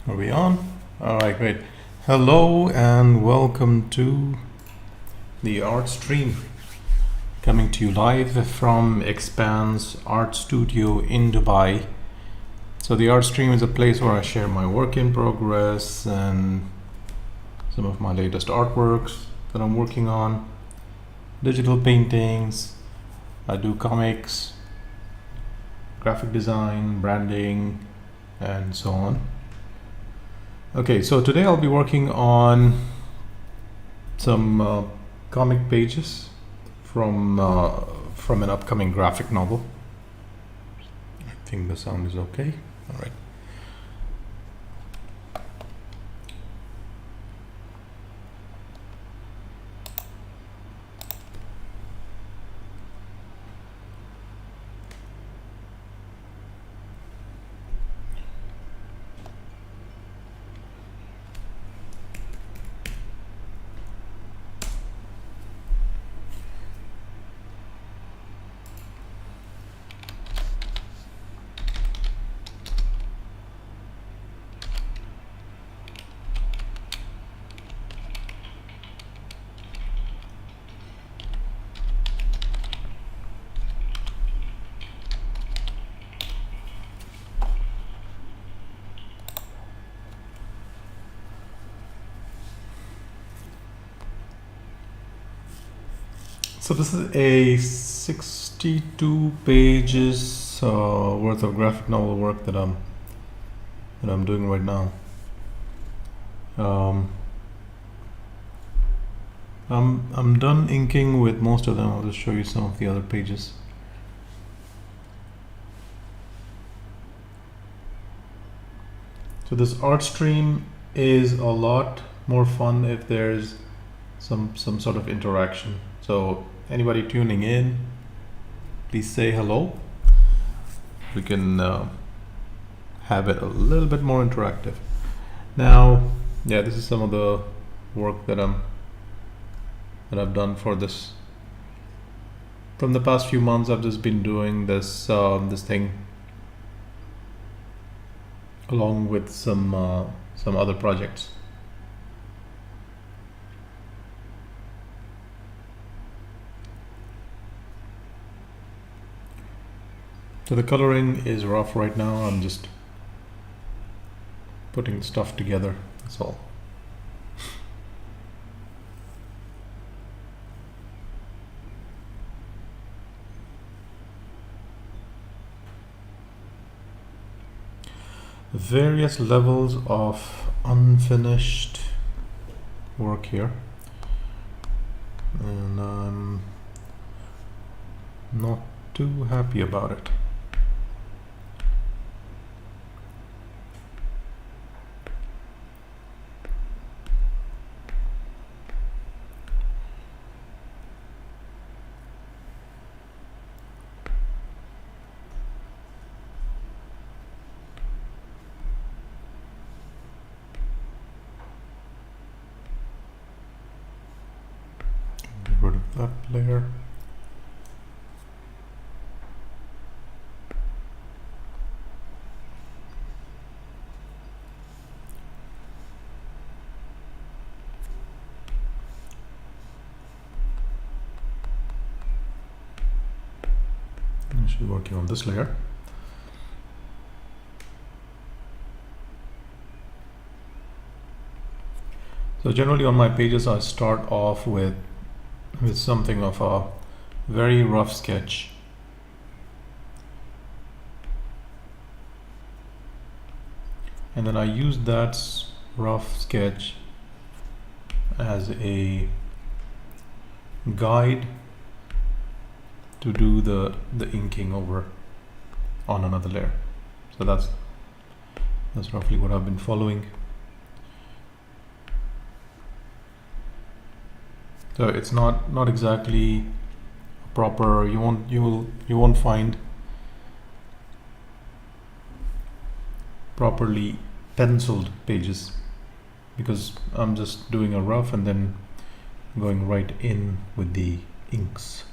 Are we on? All right, great. Hello and welcome to the Artstream, coming to you live from Expanse Art Studio in Dubai. So the Artstream is a place where I share my work in progress and some of my latest artworks that I'm working on, digital paintings. I do comics, graphic design, branding, and so on. Okay, so today I'll be working on some comic pages from an upcoming graphic novel. I think the sound is okay. All right. So this is a 62 pages worth of graphic novel work that I'm doing right now. I'm done inking with most of them. I'll just show you some of the other pages. So this art stream is a lot more fun if there's some sort of interaction. So anybody tuning in, please say hello. We can have it a little bit more interactive. Now, yeah, this is some of the work that I've done for this. From the past few months, I've just been doing this thing along with some other projects. So the coloring is rough right now. I'm just putting stuff together. That's all. Various levels of unfinished work here, and I'm not too happy about it. Get rid of that layer. I should be working on this layer. So generally on my pages I start off with something of a very rough sketch. And then I use that rough sketch as a guide to do the inking over on another layer. So that's roughly what I've been following. So it's not exactly proper. You won't find properly penciled pages because I'm just doing a rough and then going right in with the inks.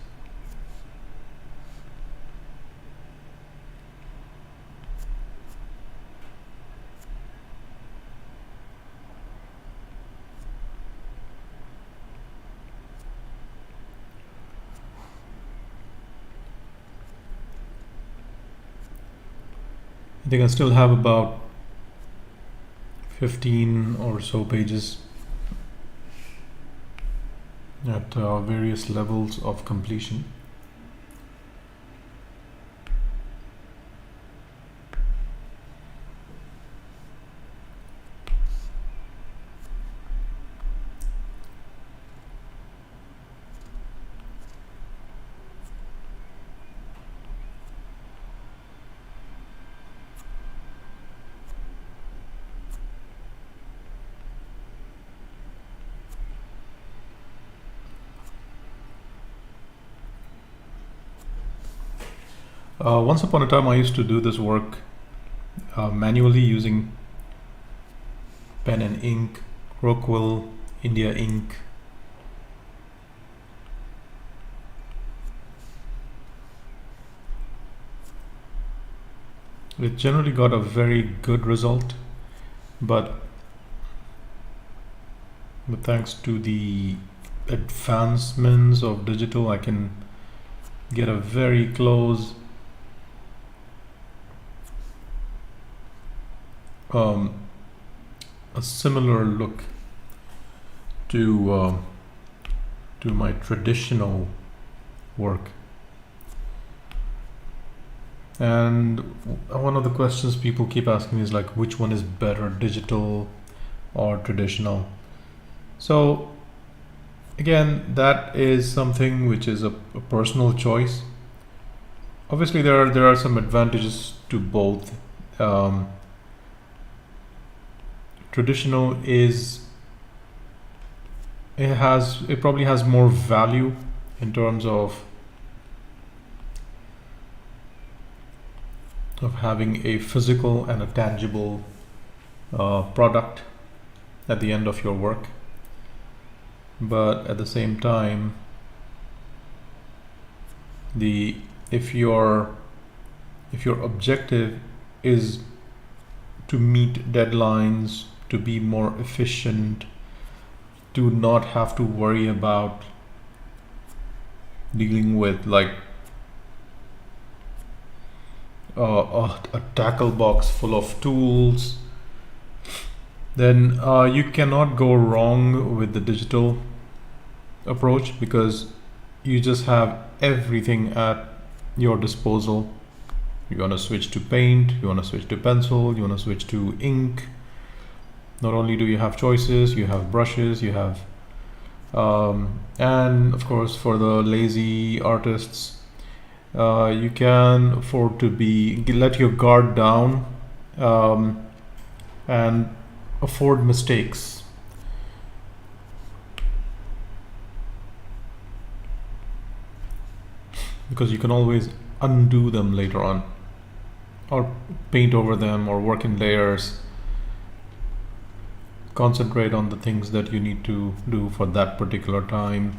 they can still have about 15 or so pages at various levels of completion. Once upon a time, I used to do this work manually using pen and ink, Rockwell, India ink. It generally got a very good result, but thanks to the advancements of digital, I can get a very close a similar look to my traditional work. And one of the questions people keep asking me is like, which one is better, digital or traditional? So again, that is something which is a personal choice. Obviously, there are some advantages to both. Traditional it probably has more value in terms of having a physical and a tangible product at the end of your work. But at the same time, if your objective is to meet deadlines, to be more efficient, to not have to worry about dealing with like a tackle box full of tools, then you cannot go wrong with the digital approach, because you just have everything at your disposal. You want to switch to paint, you want to switch to pencil, you want to switch to ink. Not only do you have choices, you have brushes, you have and of course, for the lazy artists, you can afford to let your guard down and afford mistakes. Because you can always undo them later on, or paint over them, or work in layers. Concentrate on the things that you need to do for that particular time.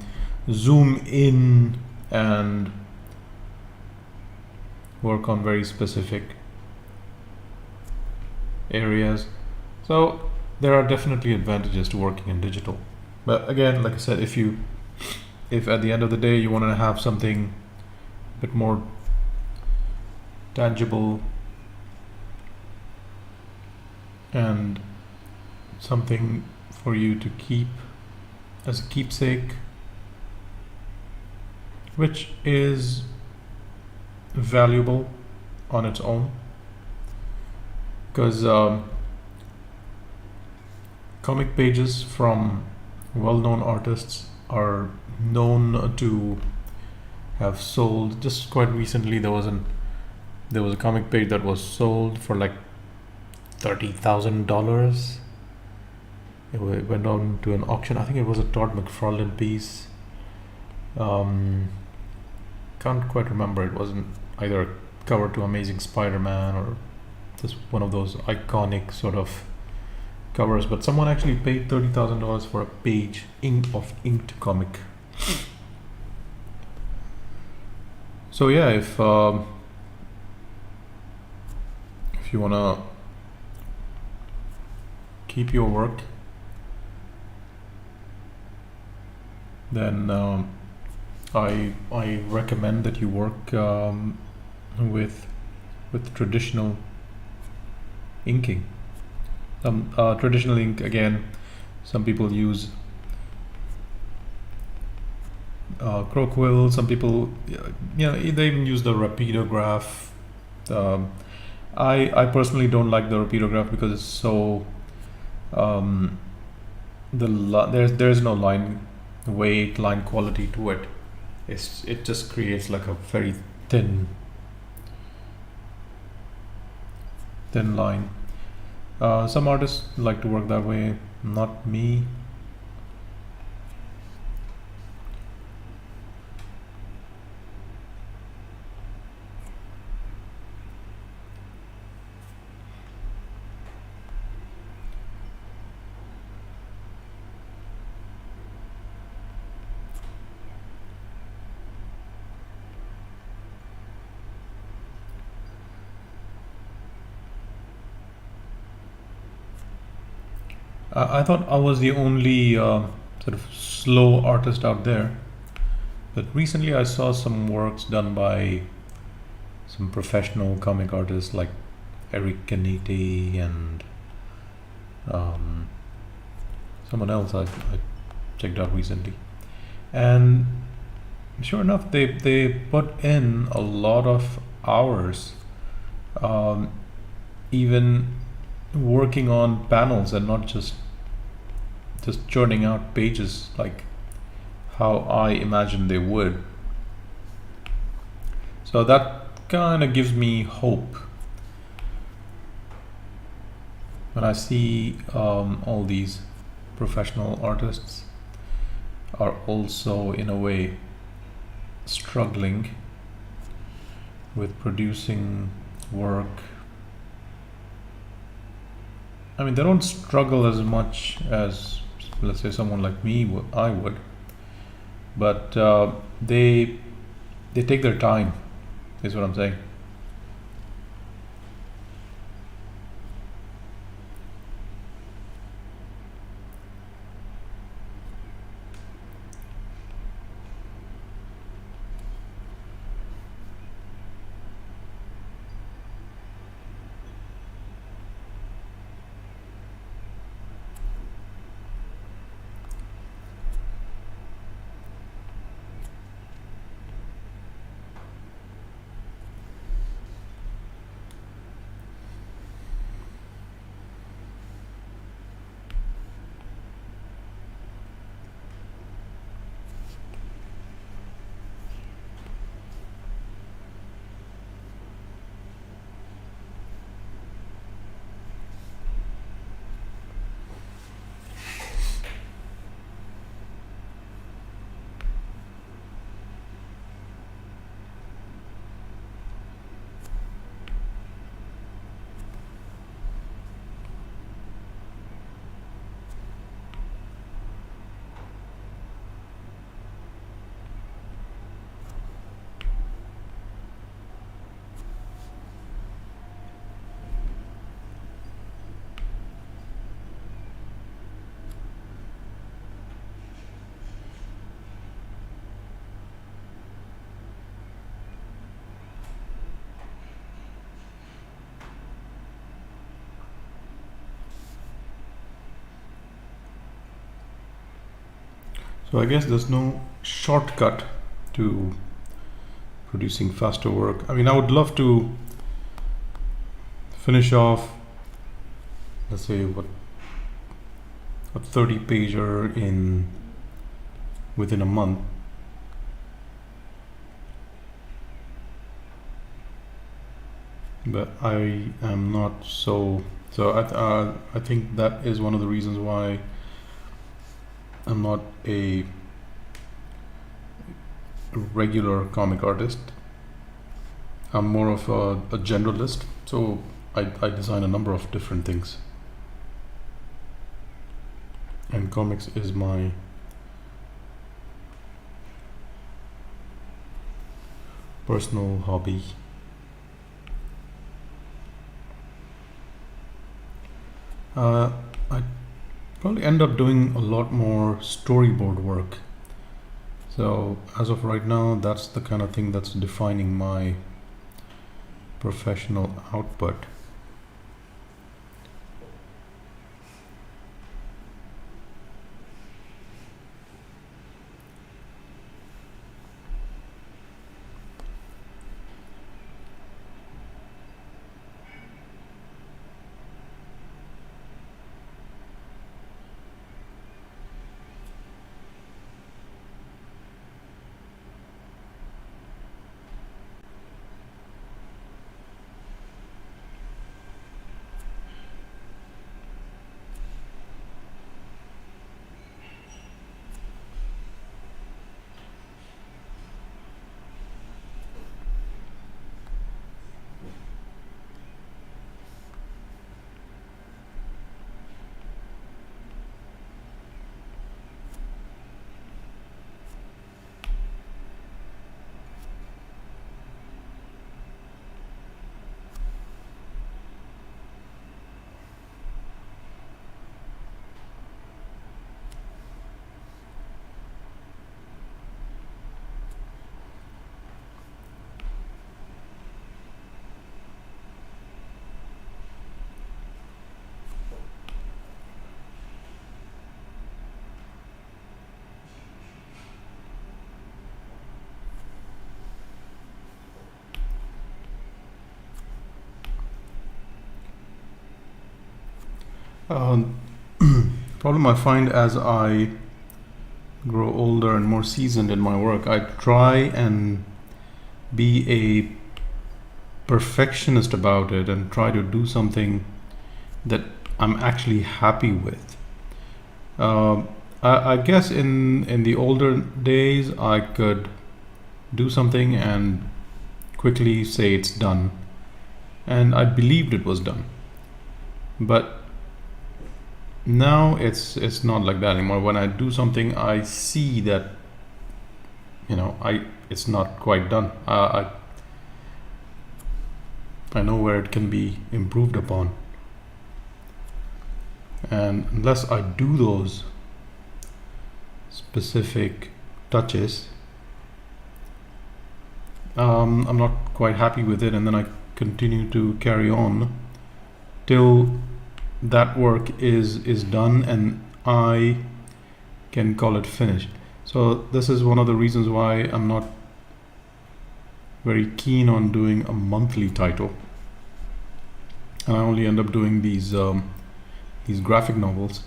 Zoom in and work on very specific areas. So there are definitely advantages to working in digital. But again, like I said, if at the end of the day you want to have something a bit more tangible and something for you to keep as a keepsake, which is valuable on its own, because comic pages from well-known artists are known to have sold. Just quite recently, there was a comic page that was sold for like $30,000. It went on to an auction. I think it was a Todd McFarlane piece. Can't quite remember. It wasn't either a cover to Amazing Spider-Man or just one of those iconic sort of covers. But someone actually paid $30,000 for a page of inked comic. So yeah, if you wanna keep your work, then I recommend that you work with traditional inking. Traditional ink, again, some people use Croquill, some people, they even use the rapidograph. Um, I personally don't like the rapidograph because it's so there's no line weight, line quality to it. It just creates like a very thin line. Some artists like to work that way, not me. I thought I was the only sort of slow artist out there, but recently I saw some works done by some professional comic artists like Eric Canetti and someone else I checked out recently. And sure enough, they put in a lot of hours, even working on panels and not just churning out pages like how I imagined they would. So that kind of gives me hope when I see all these professional artists are also in a way struggling with producing work. I mean, they don't struggle as much as, let's say, someone like me I would, but they take their time, is what I'm saying. So I guess there's no shortcut to producing faster work. I mean, I would love to finish off, let's say, a 30 pager within a month. But I am not so I think that is one of the reasons why I'm not a regular comic artist. I'm more of a generalist, so I design a number of different things, and comics is my personal hobby. I probably end up doing a lot more storyboard work. So as of right now, that's the kind of thing that's defining my professional output. Um, problem I find as I grow older and more seasoned in my work, I try and be a perfectionist about it and try to do something that I'm actually happy with. Um, I guess in the older days, I could do something and quickly say it's done, and I believed it was done. But now it's not like that anymore. When I do something, I see that I it's not quite done. I know where it can be improved upon, and unless I do those specific touches, I'm not quite happy with it, and then I continue to carry on till that work is done and I can call it finished. So this is one of the reasons why I'm not very keen on doing a monthly title, and I only end up doing these graphic novels,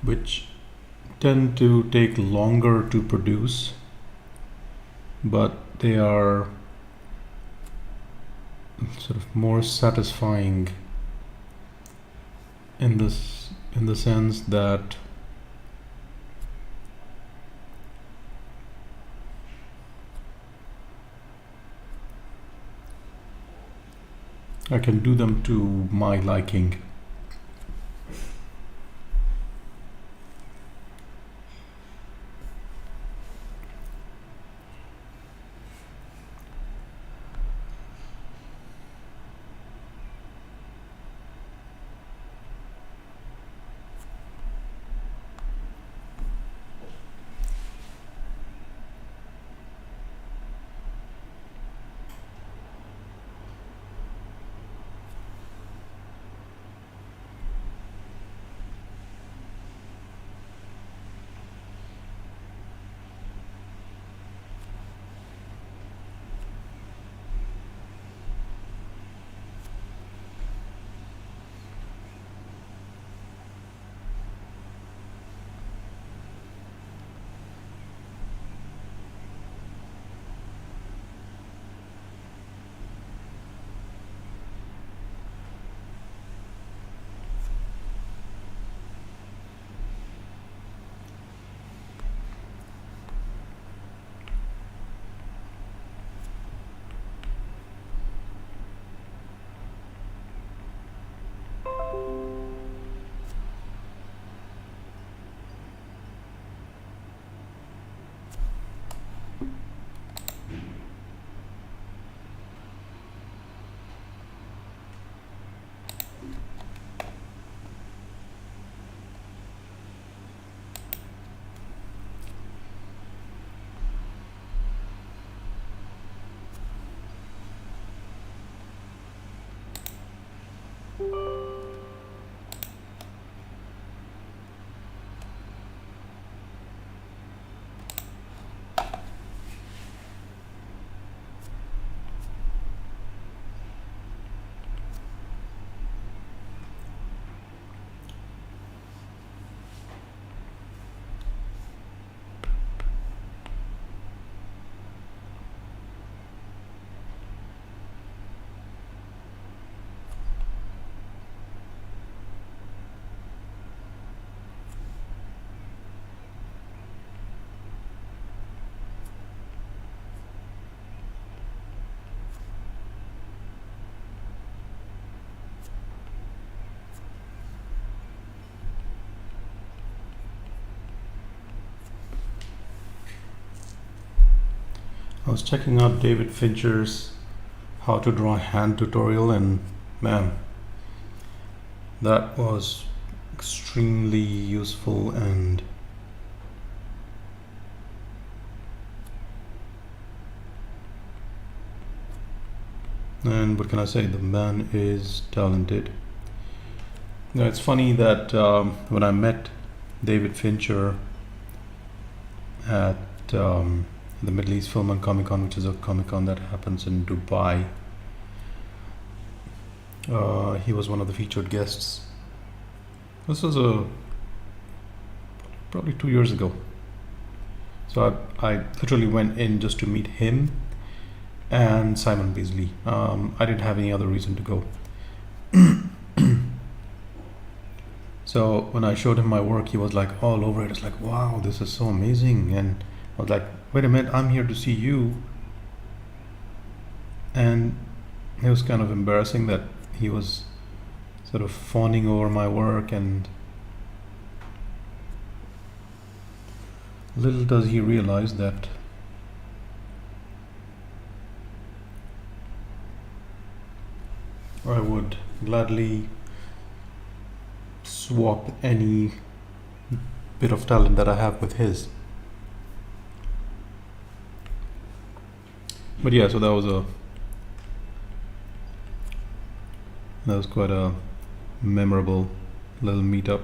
which tend to take longer to produce, but they are sort of more satisfying in the sense that I can do them to my liking. I was checking out David Fincher's how to draw hand tutorial, and man, that was extremely useful. And what can I say, the man is talented. Now, it's funny that when I met David Fincher at the Middle East Film and Comic Con, which is a Comic Con that happens in Dubai, he was one of the featured guests, This was probably 2 years ago. So I literally went in just to meet him and Simon Beasley. I didn't have any other reason to go. So when I showed him my work, he was like all over it. It's like, wow, this is so amazing. And I was like, wait a minute, I'm here to see you. And it was kind of embarrassing that he was sort of fawning over my work, and little does he realize that I would gladly swap any bit of talent that I have with his. But yeah, so that was quite a memorable little meetup.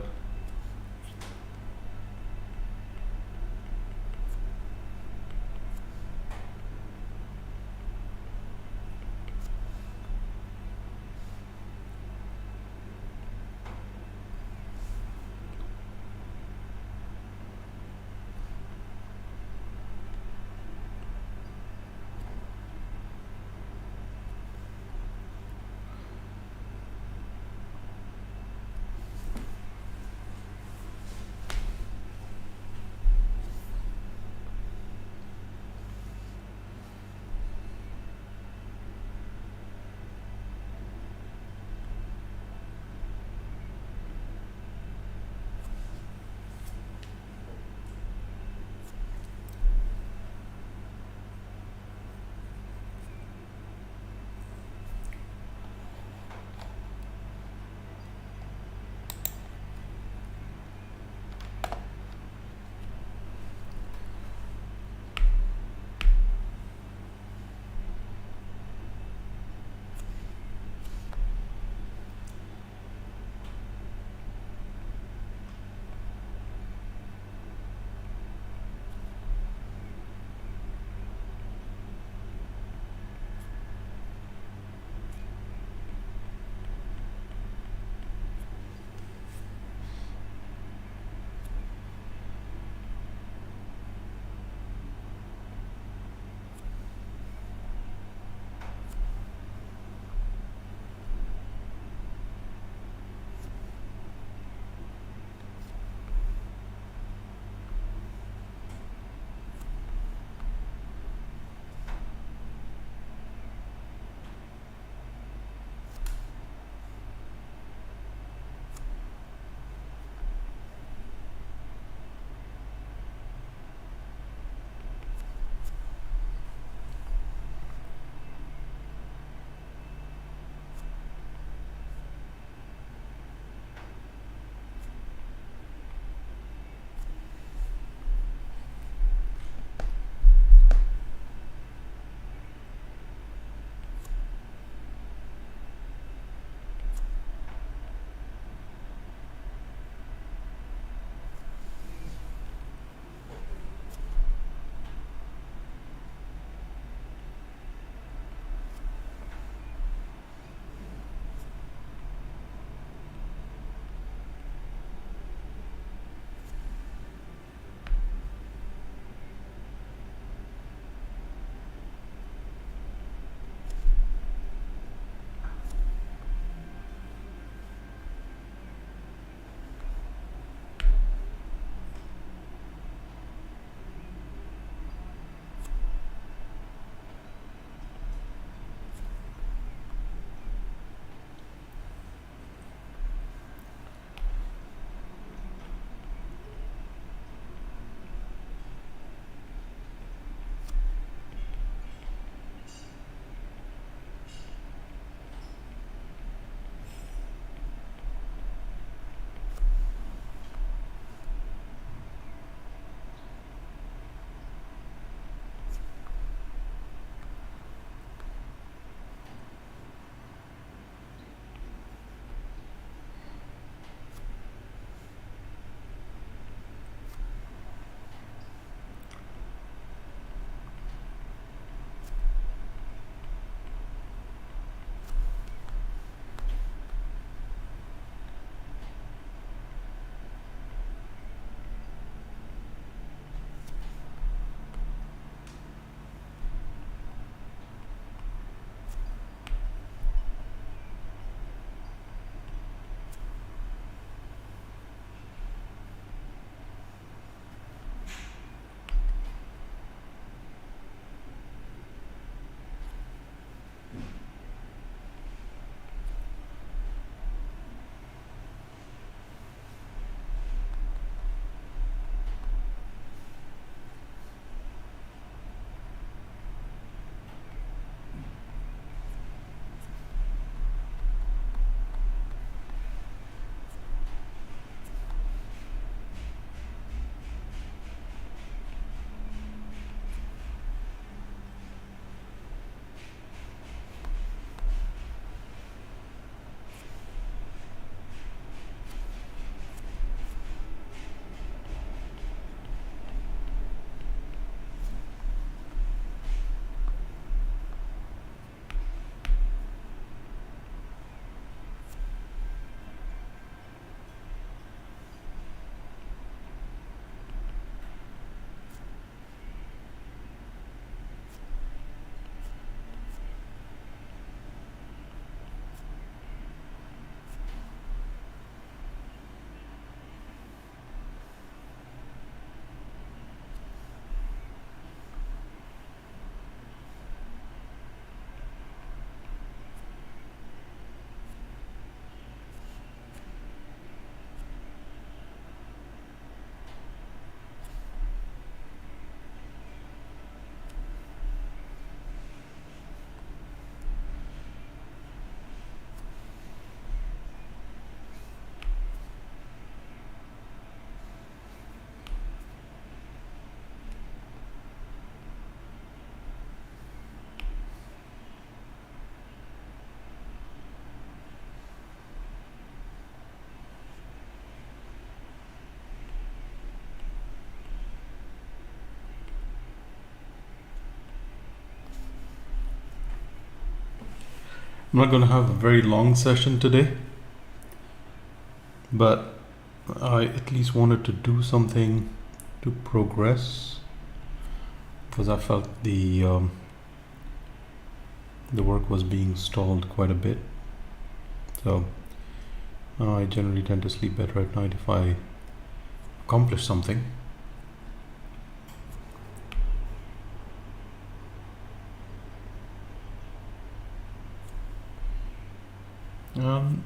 I'm not going to have a very long session today, but I at least wanted to do something to progress because I felt the work was being stalled quite a bit. So I generally tend to sleep better at night if I accomplish something.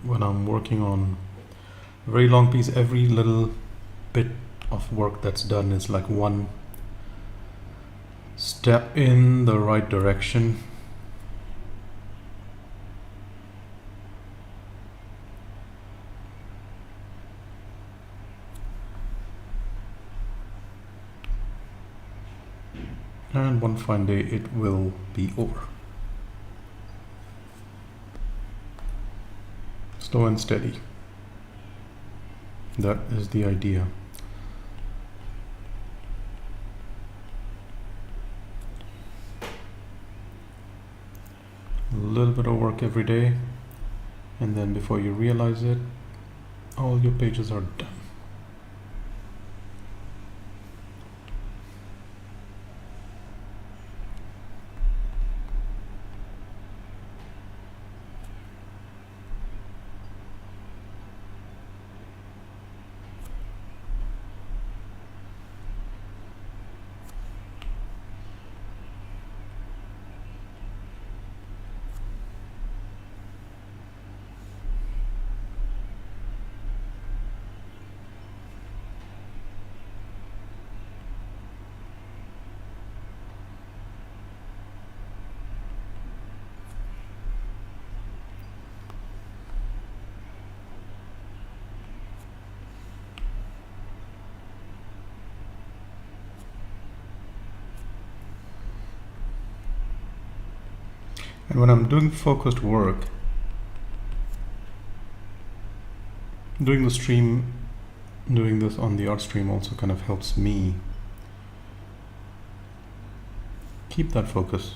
When I'm working on a very long piece, every little bit of work that's done is like one step in the right direction. And one fine day it will be over. Slow and steady. That is the idea. A little bit of work every day, and then before you realize it, all your pages are done. And when I'm doing focused work, doing this on the Artstream also kind of helps me keep that focus.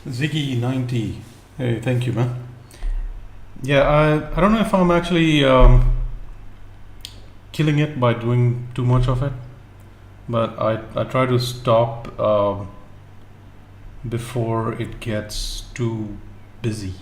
Ziggy90. Hey, thank you, man. Yeah, I don't know if I'm actually killing it by doing too much of it, but I try to stop before it gets too busy.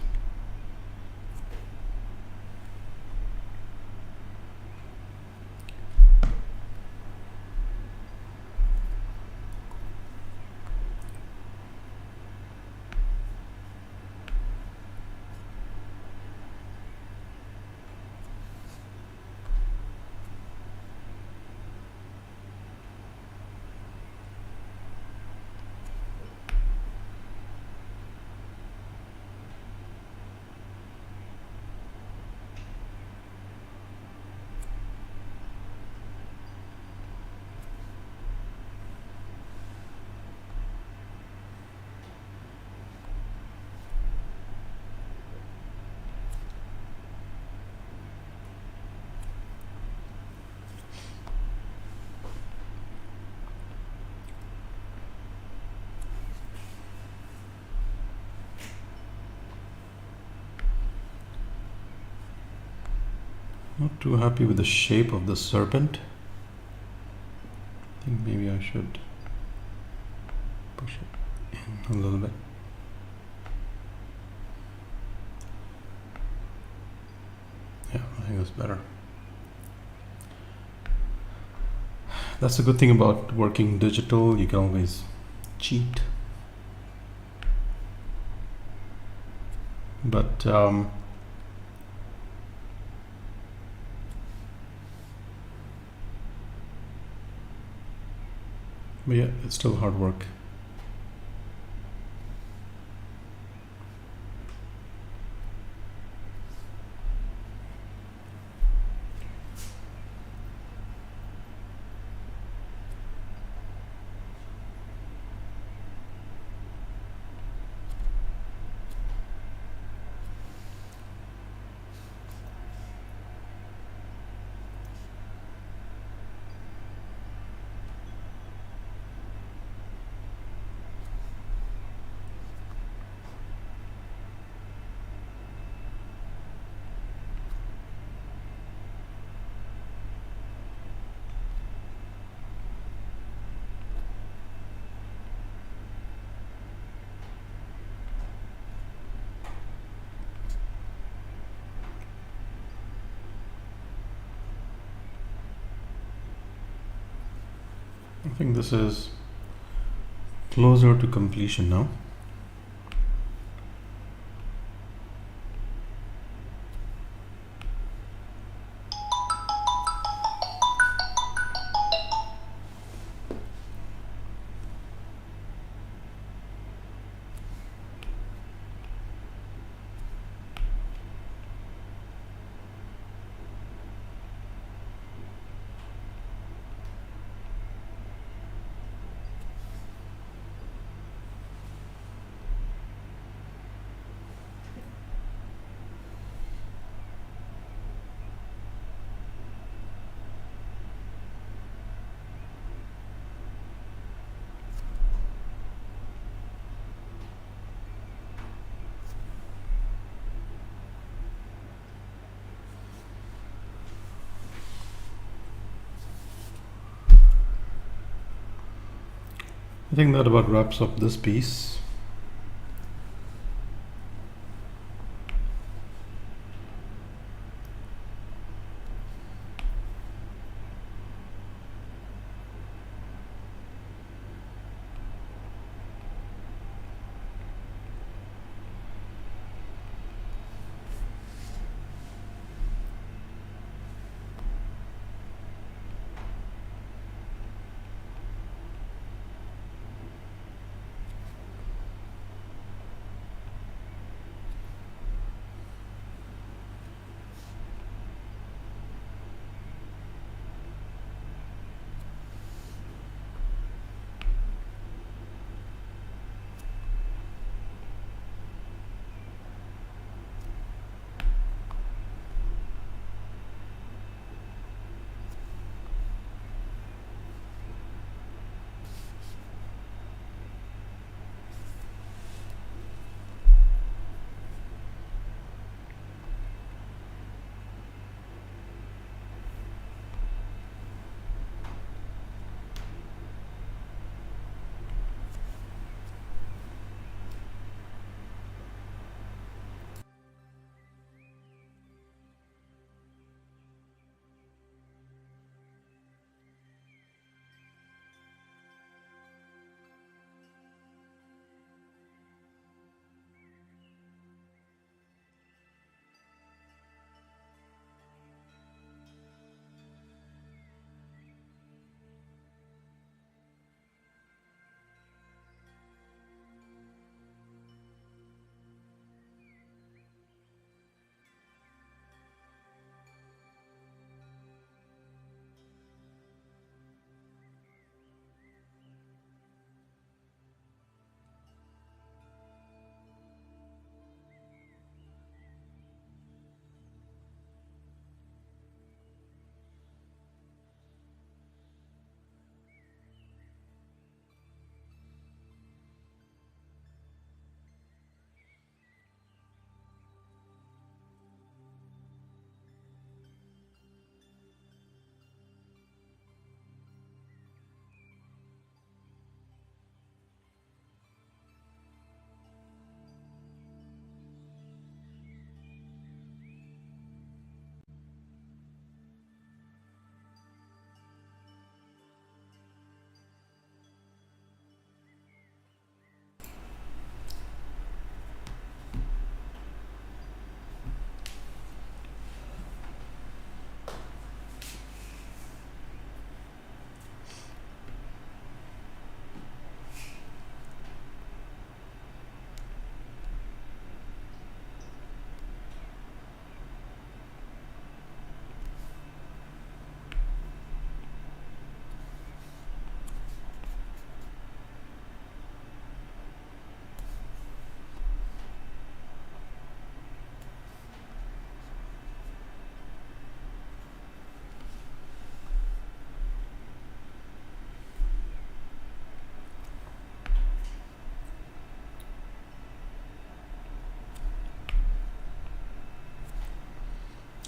Not too happy with the shape of the serpent. I think maybe I should push it in a little bit. Yeah, I think that's better. That's the good thing about working digital. You can always cheat. But yeah, it's still hard work. I think this is closer to completion now. I think that about wraps up this piece.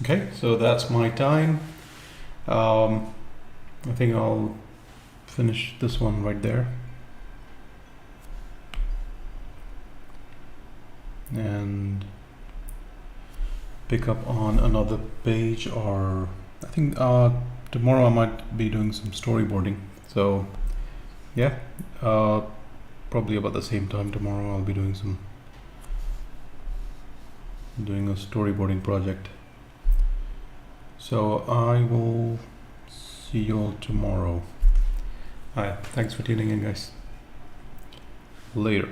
Okay, so that's my time. I think I'll finish this one right there. And pick up on another page, or I think tomorrow I might be doing some storyboarding. So yeah, probably about the same time tomorrow I'll be doing a storyboarding project. So I will see you all tomorrow. Alright, thanks for tuning in, guys. Later.